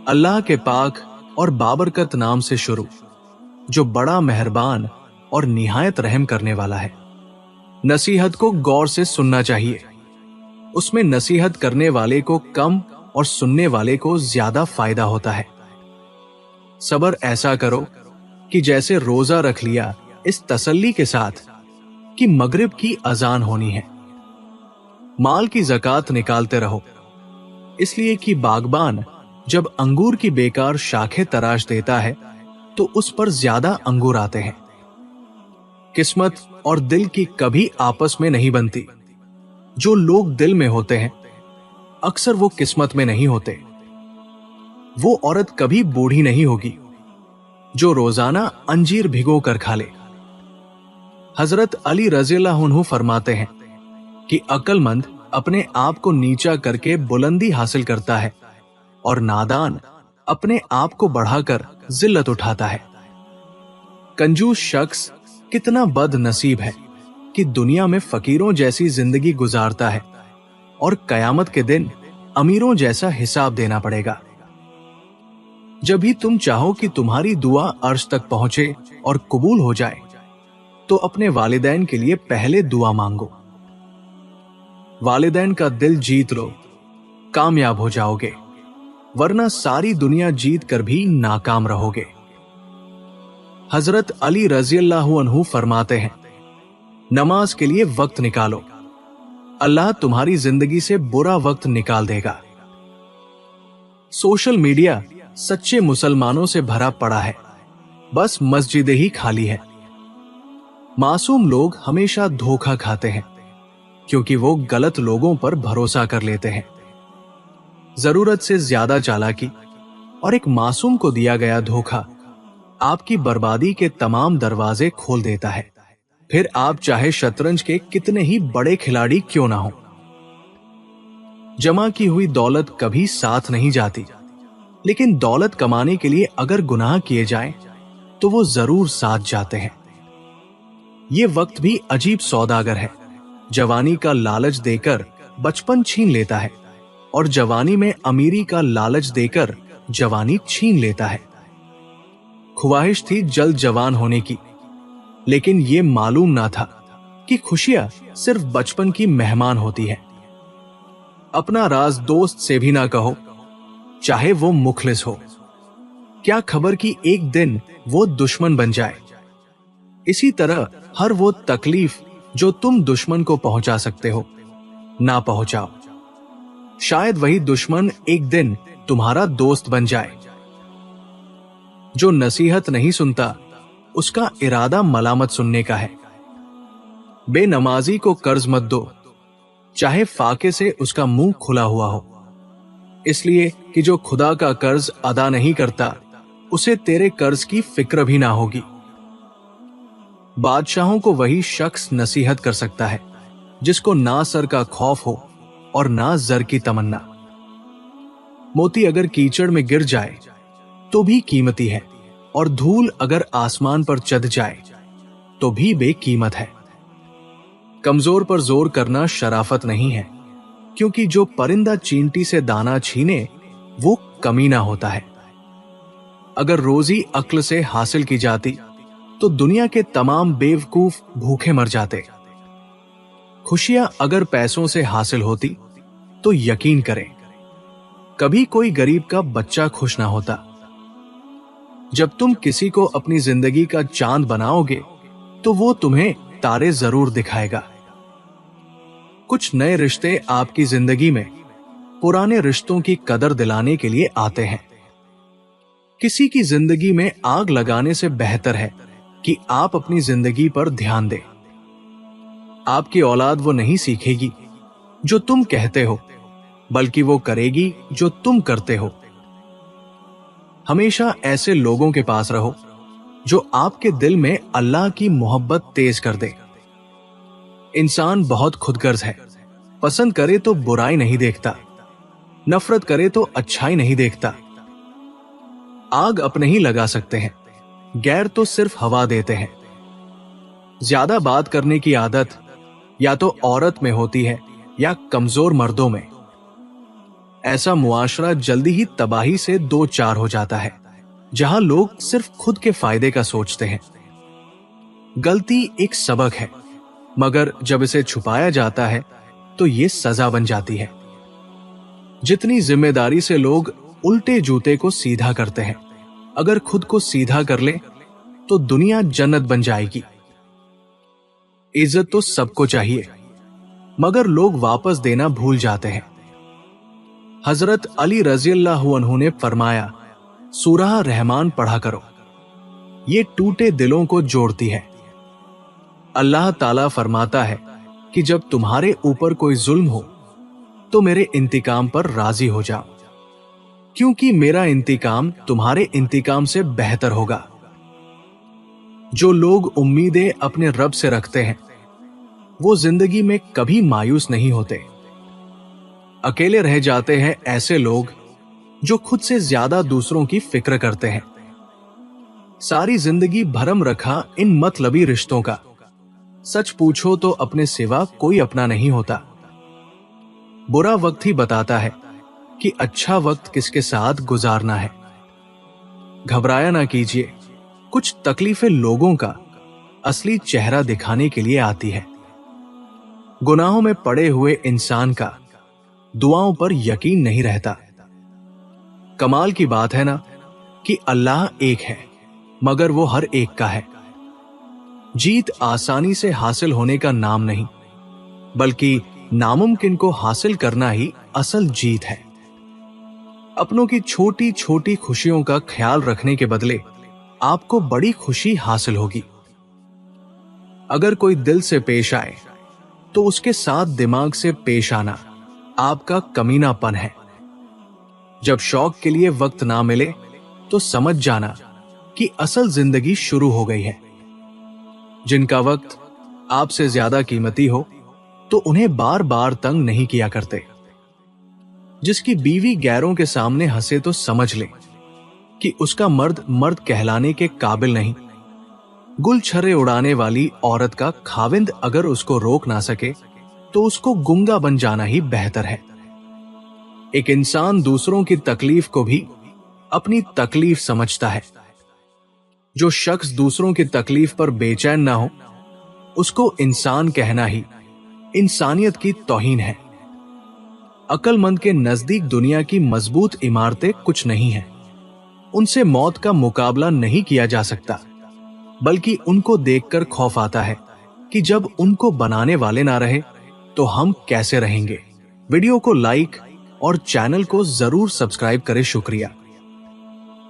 अल्लाह के पाक और बाबरकत नाम से शुरू, जो बड़ा मेहरबान और निहायत रहम करने वाला है। नसीहत को गौर से सुनना चाहिए। उसमें नसीहत करने वाले को कम और सुनने वाले को ज्यादा फायदा होता है। सब्र ऐसा करो कि जैसे रोजा रख लिया, इस तसल्ली के साथ कि मगरिब की अजान होनी है। माल की ज़कात निकालते रहो, इसलिए कि बागबान जब अंगूर की बेकार शाखें तराश देता है तो उस पर ज्यादा अंगूर आते हैं। किस्मत और दिल की कभी आपस में नहीं बनती। जो लोग दिल में होते हैं अक्सर वो किस्मत में नहीं होते। वो औरत कभी बूढ़ी नहीं होगी जो रोजाना अंजीर भिगो कर खा ले। हजरत अली रज़ियल्लाहु अन्हु फरमाते हैं कि अक्लमंद अपने आप को नीचा करके बुलंदी हासिल करता है और नादान अपने आप को बढ़ाकर जिल्लत उठाता है। कंजूस शख्स कितना बदनसीब है कि दुनिया में फकीरों जैसी जिंदगी गुजारता है और कयामत के दिन अमीरों जैसा हिसाब देना पड़ेगा। जब भी तुम चाहो कि तुम्हारी दुआ अर्श तक पहुंचे और कबूल हो जाए तो अपने वालिदैन के लिए पहले दुआ मांगो। वालिदैन का दिल जीत लो, कामयाब हो जाओगे, वरना सारी दुनिया जीत कर भी नाकाम रहोगे। हजरत अली रज़ियल्लाहु अन्हु फरमाते हैं, नमाज के लिए वक्त निकालो, अल्लाह तुम्हारी जिंदगी से बुरा वक्त निकाल देगा। सोशल मीडिया सच्चे मुसलमानों से भरा पड़ा है, बस मस्जिदें ही खाली है। मासूम लोग हमेशा धोखा खाते हैं क्योंकि वो गलत लोगों पर भरोसा कर लेते हैं। जरूरत से ज्यादा चालाकी और एक मासूम को दिया गया धोखा आपकी बर्बादी के तमाम दरवाजे खोल देता है। फिर आप चाहे शतरंज के कितने ही बड़े खिलाड़ी क्यों ना हो। जमा की हुई दौलत कभी साथ नहीं जाती, लेकिन दौलत कमाने के लिए अगर गुनाह किए जाएं तो वो जरूर साथ जाते हैं। ये वक्त भी अजीब सौदागर है। जवानी का लालच देकर बचपन छीन लेता है और जवानी में अमीरी का लालच देकर जवानी छीन लेता है। ख्वाहिश थी जल्द जवान होने की, लेकिन ये मालूम ना था कि खुशियां सिर्फ बचपन की मेहमान होती है। अपना राज दोस्त से भी ना कहो, चाहे वो मुखलिस हो। क्या खबर कि एक दिन वो दुश्मन बन जाए। इसी तरह हर वो तकलीफ जो तुम दुश्मन को पहुंचा सकते हो, ना पहुंचाओ। शायद वही दुश्मन एक दिन तुम्हारा दोस्त बन जाए। जो नसीहत नहीं सुनता, उसका इरादा मलामत सुनने का है। बेनमाजी को कर्ज मत दो, चाहे फाके से उसका मुंह खुला हुआ हो, इसलिए कि जो खुदा का कर्ज अदा नहीं करता, उसे तेरे कर्ज की फिक्र भी ना होगी। बादशाहों को वही शख्स नसीहत कर सकता है जिसको ना सर का खौफ हो और ना जर की तमन्ना। मोती अगर कीचड़ में गिर जाए तो भी कीमती है, और धूल अगर आसमान पर चढ़ जाए तो भी बेकीमत है। कमजोर पर जोर करना शराफत नहीं है, क्योंकि जो परिंदा चींटी से दाना छीने वो कमीना होता है। अगर रोजी अक्ल से हासिल की जाती तो दुनिया के तमाम बेवकूफ भूखे मर जाते। खुशियां अगर पैसों से हासिल होती तो यकीन करें कभी कोई गरीब का बच्चा खुश ना होता। जब तुम किसी को अपनी जिंदगी का चांद बनाओगे तो वो तुम्हें तारे जरूर दिखाएगा। कुछ नए रिश्ते आपकी जिंदगी में पुराने रिश्तों की कदर दिलाने के लिए आते हैं। किसी की जिंदगी में आग लगाने से बेहतर है कि आप अपनी जिंदगी पर ध्यान दें। आपकी औलाद वो नहीं सीखेगी जो तुम कहते हो, बल्कि वो करेगी जो तुम करते हो। हमेशा ऐसे लोगों के पास रहो जो आपके दिल में अल्लाह की मोहब्बत तेज कर दे। इंसान बहुत खुदगर्ज है, पसंद करे तो बुराई नहीं देखता, नफरत करे तो अच्छाई नहीं देखता। आग अपने ही लगा सकते हैं, गैर तो सिर्फ हवा देते हैं। ज्यादा बात करने की आदत या तो औरत में होती है या कमजोर मर्दों में। ऐसा मुआशरा जल्दी ही तबाही से दो चार हो जाता है, जहां लोग सिर्फ खुद के फायदे का सोचते हैं। गलती एक सबक है, मगर जब इसे छुपाया जाता है तो ये सजा बन जाती है। जितनी जिम्मेदारी से लोग उल्टे जूते को सीधा करते हैं, अगर खुद को सीधा कर ले तो दुनिया जन्नत बन जाएगी। इज्जत तो सबको चाहिए, मगर लोग वापस देना भूल जाते हैं। हजरत अली रज़ियल्लाहु अन्हु ने फरमाया, सूरह रहमान पढ़ा करो, ये टूटे दिलों को जोड़ती है। अल्लाह ताला फरमाता है कि जब तुम्हारे ऊपर कोई जुल्म हो तो मेरे इंतकाम पर राजी हो जाओ, क्योंकि मेरा इंतकाम तुम्हारे इंतकाम से बेहतर होगा। जो लोग उम्मीदें अपने रब से रखते हैं वो जिंदगी में कभी मायूस नहीं होते। अकेले रह जाते हैं ऐसे लोग जो खुद से ज्यादा दूसरों की फिक्र करते हैं। सारी जिंदगी भरम रखा इन मतलबी रिश्तों का। सच पूछो तो अपने सिवा कोई अपना नहीं होता। बुरा वक्त ही बताता है कि अच्छा वक्त किसके साथ गुजारना है। घबराया ना कीजिए, कुछ तकलीफें लोगों का असली चेहरा दिखाने के लिए आती है। गुनाहों में पड़े हुए इंसान का दुआओं पर यकीन नहीं रहता। कमाल की बात है ना कि अल्लाह एक है, मगर वो हर एक का है। जीत आसानी से हासिल होने का नाम नहीं, बल्कि नामुमकिन को हासिल करना ही असल जीत है। अपनों की छोटी छोटी खुशियों का ख्याल रखने के बदले आपको बड़ी खुशी हासिल होगी। अगर कोई दिल से पेश आए तो उसके साथ दिमाग से पेश आना आपका कमीनापन है। जब शौक के लिए वक्त ना मिले तो समझ जाना कि असल जिंदगी शुरू हो गई है। जिनका वक्त आपसे ज्यादा कीमती हो तो उन्हें बार बार तंग नहीं किया करते। जिसकी बीवी गैरों के सामने हंसे तो समझ ले कि उसका मर्द मर्द कहलाने के काबिल नहीं। गुलछर्रे उड़ाने वाली औरत का खाविंद अगर उसको रोक ना सके तो उसको गुंगा बन जाना ही बेहतर है। एक इंसान दूसरों की तकलीफ को भी अपनी तकलीफ समझता है। जो शख्स दूसरों की तकलीफ पर बेचैन ना हो उसको इंसान कहना ही इंसानियत की तौहीन है। अक्लमंद के नजदीक दुनिया की मजबूत इमारतें कुछ नहीं है। उनसे मौत का मुकाबला नहीं किया जा सकता, बल्कि उनको देखकर खौफ आता है कि जब उनको बनाने वाले ना रहे तो हम कैसे रहेंगे। वीडियो को लाइक और चैनल को जरूर सब्सक्राइब करें। शुक्रिया।